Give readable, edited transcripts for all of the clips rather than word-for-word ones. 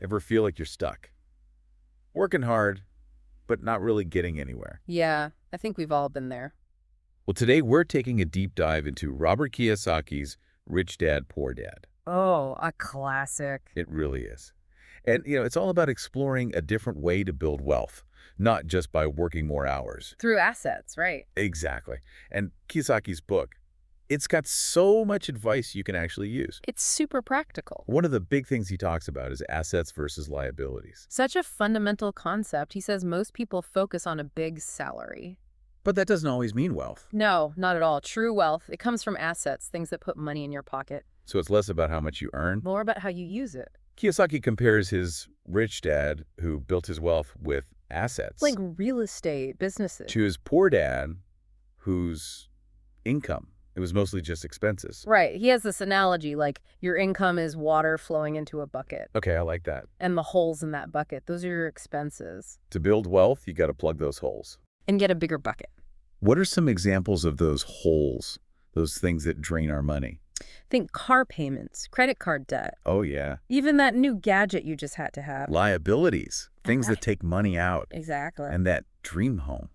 Ever feel like you're stuck? Working hard, but not really getting anywhere. Yeah, I think we've all been there. Well, today we're taking a deep dive into Robert Kiyosaki's Rich Dad, Poor Dad. Oh, a classic. It really is. And, it's all about exploring a different way to build wealth, not just by working more hours. Through assets, right? Exactly. And Kiyosaki's book, it's got so much advice you can actually use. It's super practical. One of the big things he talks about is assets versus liabilities. Such a fundamental concept. He says most people focus on a big salary. But that doesn't always mean wealth. No, not at all. True wealth, it comes from assets, things that put money in your pocket. So it's less about how much you earn. More about how you use it. Kiyosaki compares his rich dad, who built his wealth with assets, Like real estate, businesses. to his poor dad, whose income, it was mostly just expenses. Right. He has this analogy like your income is water flowing into a bucket. Okay, I like that. And the holes in that bucket, those are your expenses. To build wealth, you got to plug those holes. And get a bigger bucket. What are some examples of those holes, those things that drain our money? Think car payments, credit card debt, Oh, yeah. even that new gadget you just had to have. Liabilities, things that take money out. Exactly. And that dream home.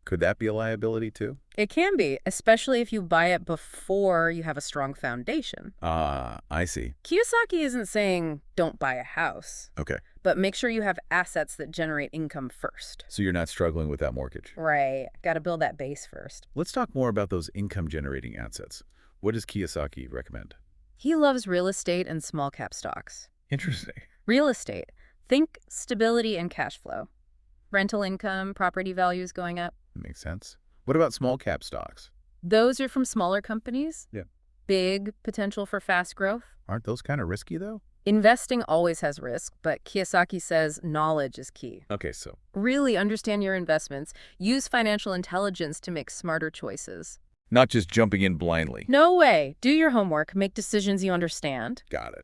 Could that be a liability too? It can be, especially if you buy it before you have a strong foundation. Ah, I see. Kiyosaki isn't saying don't buy a house, Okay. but make sure you have assets that generate income first. So you're not struggling with that mortgage. Right. Got to build that base first. Let's talk more about those income-generating assets. What does Kiyosaki recommend? He loves real estate and small cap stocks. Interesting. Real estate. Think stability and cash flow. Rental income, property values going up. That makes sense. What about small cap stocks? Those are from smaller companies. Yeah. Big potential for fast growth. Aren't those kind of risky though? Investing always has risk, but Kiyosaki says knowledge is key. Okay, so Really understand your investments. Use financial intelligence to make smarter choices. not just jumping in blindly. No way. Do your homework. Make decisions you understand. Got it.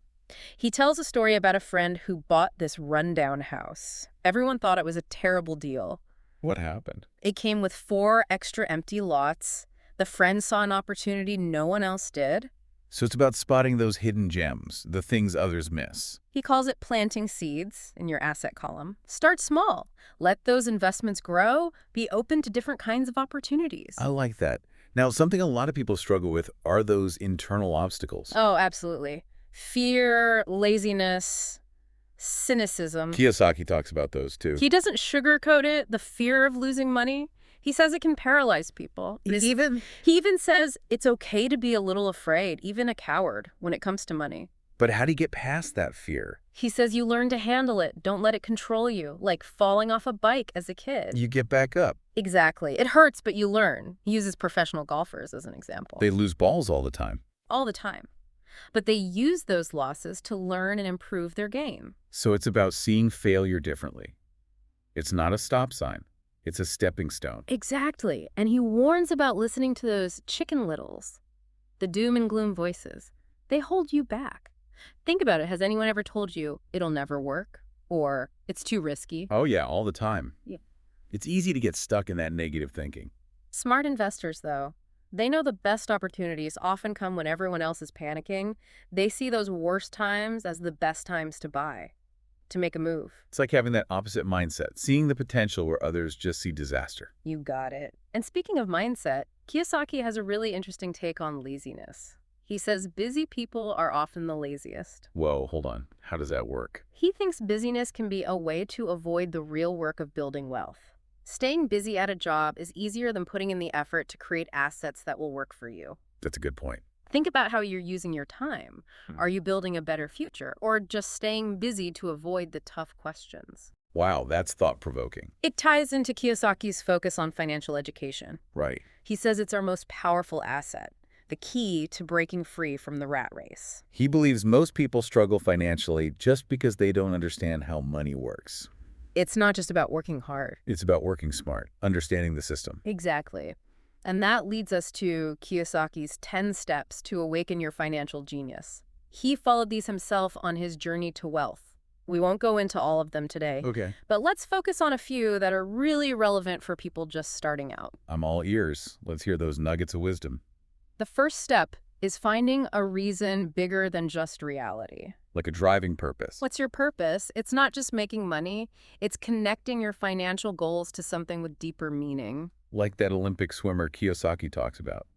He tells a story about a friend who bought this rundown house. Everyone thought it was a terrible deal. What happened? It came with 4 extra empty lots. The friend saw an opportunity no one else did. So it's about spotting those hidden gems, the things others miss. He calls it planting seeds in your asset column. Start small. Let those investments grow. Be open to different kinds of opportunities. I like that. Now, something a lot of people struggle with are those internal obstacles. Oh, absolutely. Fear, laziness, cynicism. Kiyosaki talks about those too. He doesn't sugarcoat it, the fear of losing money. He says it can paralyze people. He even says it's okay to be a little afraid, even a coward, when it comes to money. But how do you get past that fear? He says you learn to handle it. Don't let it control you, like falling off a bike as a kid. You get back up. Exactly. It hurts, but you learn. He uses professional golfers as an example. They lose balls all the time. All the time. But they use those losses to learn and improve their game. So it's about seeing failure differently. It's not a stop sign. It's a stepping stone. Exactly. And he warns about listening to those chicken littles, the doom and gloom voices. They hold you back. Think about it. Has anyone ever told you it'll never work? Or it's too risky? Oh yeah, all the time. Yeah. It's easy to get stuck in that negative thinking. Smart investors, though, they know the best opportunities often come when everyone else is panicking. They see those worst times as the best times to buy, to make a move. It's like having that opposite mindset, seeing the potential where others just see disaster. You got it. And speaking of mindset, Kiyosaki has a really interesting take on laziness. He says busy people are often the laziest. Whoa, hold on. How does that work? He thinks busyness can be a way to avoid the real work of building wealth. Staying busy at a job is easier than putting in the effort to create assets that will work for you. That's a good point. Think about how you're using your time. Are you building a better future or just staying busy to avoid the tough questions? Wow, that's thought-provoking. It ties into Kiyosaki's focus on financial education. Right. He says it's our most powerful asset, the key to breaking free from the rat race. He believes most people struggle financially just because they don't understand how money works. It's not just about working hard. It's about working smart, understanding the system. Exactly. And that leads us to Kiyosaki's 10 steps to awaken your financial genius. He followed these himself on his journey to wealth. We won't go into all of them today, Okay. but let's focus on a few that are really relevant for people just starting out. I'm all ears. Let's hear those nuggets of wisdom. The first step is finding a reason bigger than just reality. Like a driving purpose. What's your purpose? It's not just making money, it's connecting your financial goals to something with deeper meaning. Like that Olympic swimmer Kiyosaki talks about.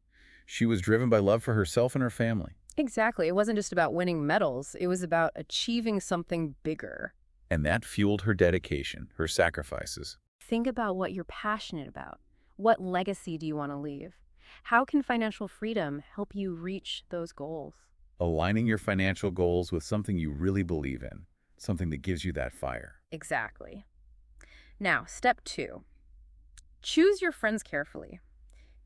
She was driven by love for herself and her family. Exactly. It wasn't just about winning medals, it was about achieving something bigger. And that fueled her dedication, her sacrifices. Think about what you're passionate about. What legacy do you want to leave? How can financial freedom help you reach those goals? Aligning your financial goals with something you really believe in, something that gives you that fire. Exactly. Now, step 2. Choose your friends carefully.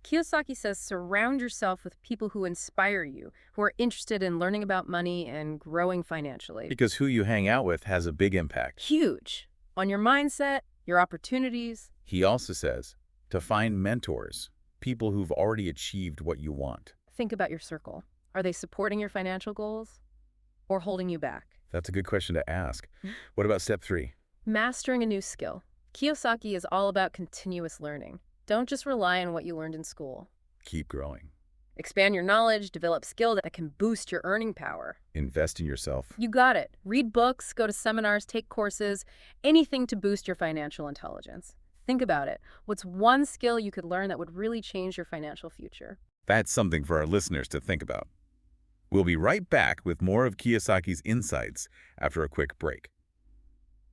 Kiyosaki says surround yourself with people who inspire you, who are interested in learning about money and growing financially. Because who you hang out with has a big impact. Huge. On your mindset, your opportunities. He also says to find mentors, people who've already achieved what you want. Think about your circle. Are they supporting your financial goals or holding you back? That's a good question to ask. What about step 3? Mastering a new skill. Kiyosaki is all about continuous learning. Don't just rely on what you learned in school. Keep growing. Expand your knowledge, develop skills that can boost your earning power. Invest in yourself. You got it. Read books, go to seminars, take courses, anything to boost your financial intelligence. Think about it. What's one skill you could learn that would really change your financial future? That's something for our listeners to think about. We'll be right back with more of Kiyosaki's insights after a quick break.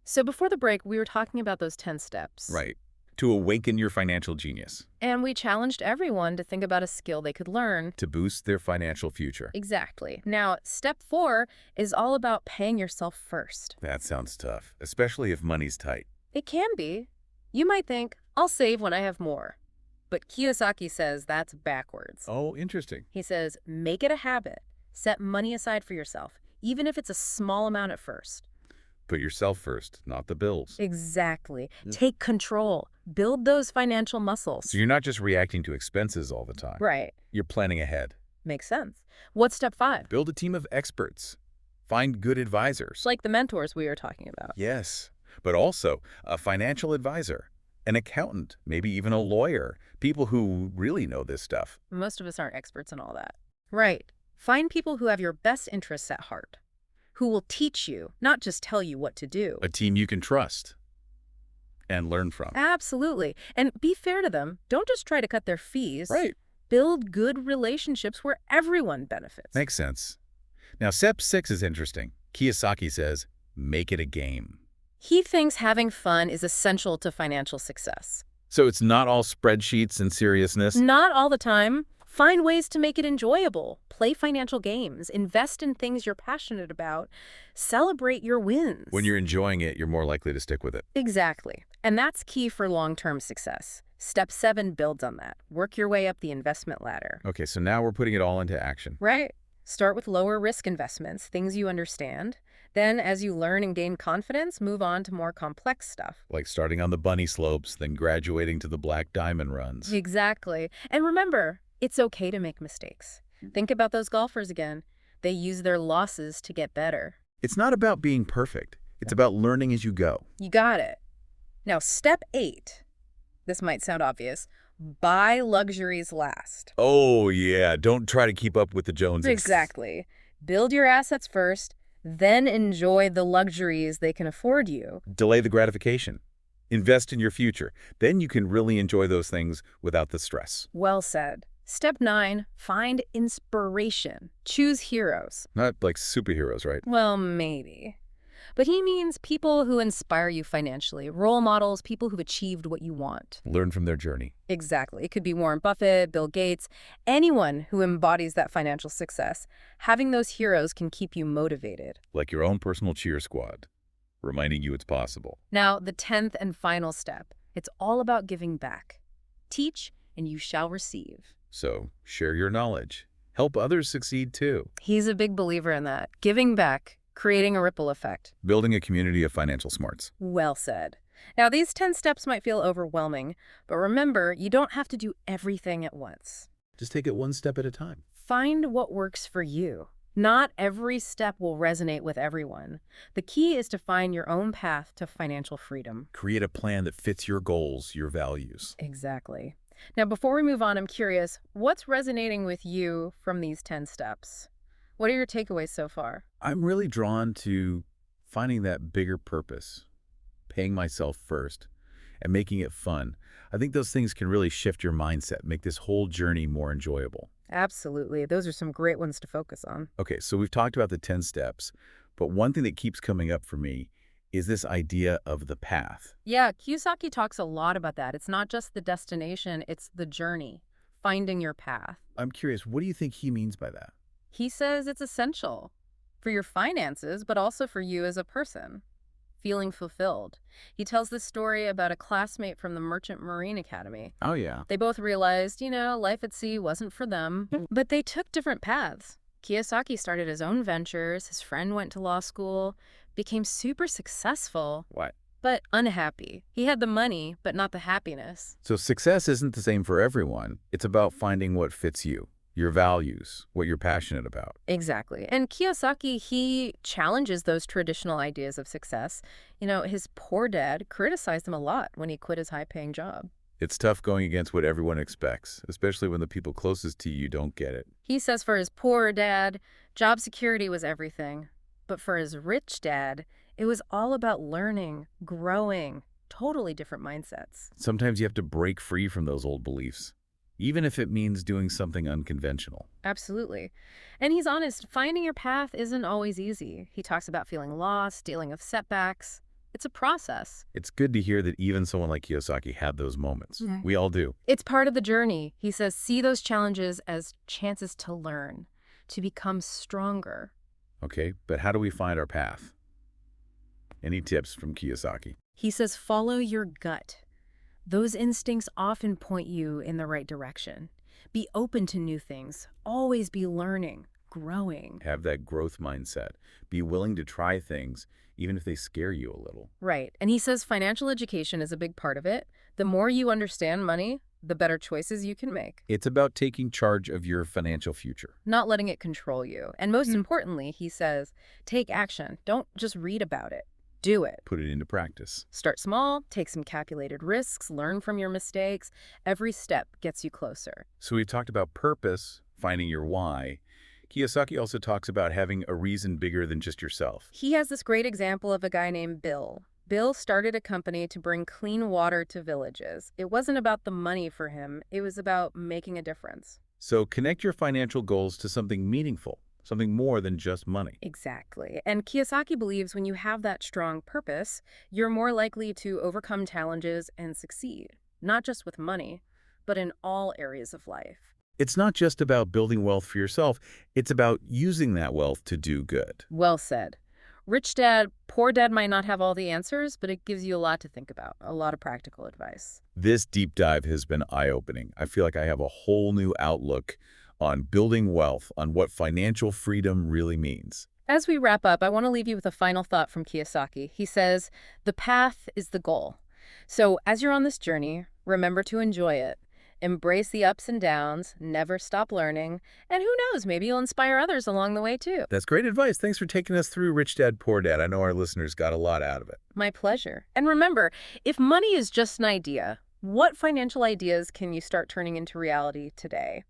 So before the break, we were talking about those 10 steps. Right. To awaken your financial genius. And we challenged everyone to think about a skill they could learn To boost their financial future. Exactly. Now, step 4 is all about paying yourself first. That sounds tough, especially if money's tight. It can be. You might think, I'll save when I have more. But Kiyosaki says that's backwards. Oh, interesting. He says, make it a habit. Set money aside for yourself, even if it's a small amount at first. Put yourself first, not the bills. Exactly. Take control. Build those financial muscles. So you're not just reacting to expenses all the time. Right. You're planning ahead. Makes sense. What's step 5? Build a team of experts. Find good advisors. Like the mentors we were talking about. Yes, but also a financial advisor, an accountant, maybe even a lawyer, people who really know this stuff. Most of us aren't experts in all that. Right. Find people who have your best interests at heart, who will teach you, not just tell you what to do. A team you can trust and learn from. Absolutely. And be fair to them. Don't just try to cut their fees. Right. Build good relationships where everyone benefits. Makes sense. Now, step 6 is interesting. Kiyosaki says, make it a game. He thinks having fun is essential to financial success. So it's not all spreadsheets and seriousness. Not all the time. Find ways to make it enjoyable. Play financial games. Invest in things you're passionate about. Celebrate your wins. When you're enjoying it, you're more likely to stick with it. Exactly. And that's key for long-term success. Step 7 builds on that. Work your way up the investment ladder. Okay, so now we're putting it all into action. Right. Start with lower risk investments, things you understand. Then, as you learn and gain confidence, move on to more complex stuff. Like starting on the bunny slopes, then graduating to the black diamond runs. Exactly. And remember, it's okay to make mistakes. Think about those golfers again. They use their losses to get better. It's not about being perfect. It's about learning as you go. You got it. Now, step 8. This might sound obvious. Buy luxuries last. Oh, yeah. Don't try to keep up with the Joneses. Exactly. Build your assets first, then enjoy the luxuries they can afford you. Delay the gratification. Invest in your future. Then you can really enjoy those things without the stress. Well said. Step 9, find inspiration. Choose heroes. Not like superheroes, right? Well, maybe. But he means people who inspire you financially, role models, people who've achieved what you want. Learn from their journey. Exactly. It could be Warren Buffett, Bill Gates, anyone who embodies that financial success. Having those heroes can keep you motivated. Like your own personal cheer squad, reminding you it's possible. Now, the 10th and final step. It's all about giving back. Teach, and you shall receive. So, share your knowledge. Help others succeed too. He's a big believer in that. Giving back, creating a ripple effect. Building a community of financial smarts. Well said. Now, these 10 steps might feel overwhelming, but remember, you don't have to do everything at once. Just take it one step at a time. Find what works for you. Not every step will resonate with everyone. The key is to find your own path to financial freedom. Create a plan that fits your goals, your values. Exactly. Now, before we move on, I'm curious, what's resonating with you from these 10 steps? What are your takeaways so far? I'm really drawn to finding that bigger purpose, paying myself first, and making it fun. I think those things can really shift your mindset, make this whole journey more enjoyable. Absolutely. Those are some great ones to focus on. Okay, so we've talked about the 10 steps, but one thing that keeps coming up for me is this idea of the path. Yeah, Kiyosaki talks a lot about that. It's not just the destination, it's the journey, finding your path. I'm curious, what do you think he means by that? He says it's essential for your finances, but also for you as a person, feeling fulfilled. He tells this story about a classmate from the Merchant Marine Academy. Oh, yeah. They both realized, life at sea wasn't for them, but they took different paths. Kiyosaki started his own ventures, his friend went to law school, became super successful, What? but unhappy. He had the money, but not the happiness. So success isn't the same for everyone. It's about finding what fits you, your values, what you're passionate about. Exactly. And Kiyosaki, he challenges those traditional ideas of success. His poor dad criticized him a lot when he quit his high-paying job. It's tough going against what everyone expects, especially when the people closest to you don't get it. He says for his poor dad, job security was everything. But for his rich dad, it was all about learning, growing, totally different mindsets. Sometimes you have to break free from those old beliefs, even if it means doing something unconventional. Absolutely. And he's honest, finding your path isn't always easy. He talks about feeling lost, dealing with setbacks. It's a process. It's good to hear that even someone like Kiyosaki had those moments. Mhm. We all do. It's part of the journey. He says, see those challenges as chances to learn, to become stronger. Okay, but how do we find our path? Any tips from Kiyosaki? He says, follow your gut. Those instincts often point you in the right direction. Be open to new things. Always be learning, growing. Have that growth mindset. Be willing to try things, even if they scare you a little. Right. And he says financial education is a big part of it. The more you understand money, the better choices you can make. It's about taking charge of your financial future. Not letting it control you. And most importantly, he says, take action. Don't just read about it. Do it. Put it into practice. Start small, take some calculated risks, learn from your mistakes. Every step gets you closer. So we talked about purpose, finding your why. Kiyosaki also talks about having a reason bigger than just yourself. He has this great example of a guy named Bill. Bill started a company to bring clean water to villages. It wasn't about the money for him. It was about making a difference. So connect your financial goals to something meaningful, something more than just money. Exactly. And Kiyosaki believes when you have that strong purpose, you're more likely to overcome challenges and succeed, not just with money, but in all areas of life. It's not just about building wealth for yourself. It's about using that wealth to do good. Well said. Rich dad, poor dad might not have all the answers, but it gives you a lot to think about, a lot of practical advice. This deep dive has been eye-opening. I feel like I have a whole new outlook on building wealth, on what financial freedom really means. As we wrap up, I want to leave you with a final thought from Kiyosaki. He says, the path is the goal. So as you're on this journey, remember to enjoy it. Embrace the ups and downs, never stop learning, and who knows, maybe you'll inspire others along the way too. That's great advice. Thanks for taking us through Rich Dad, Poor Dad. I know our listeners got a lot out of it. My pleasure. And remember, if money is just an idea, what financial ideas can you start turning into reality today?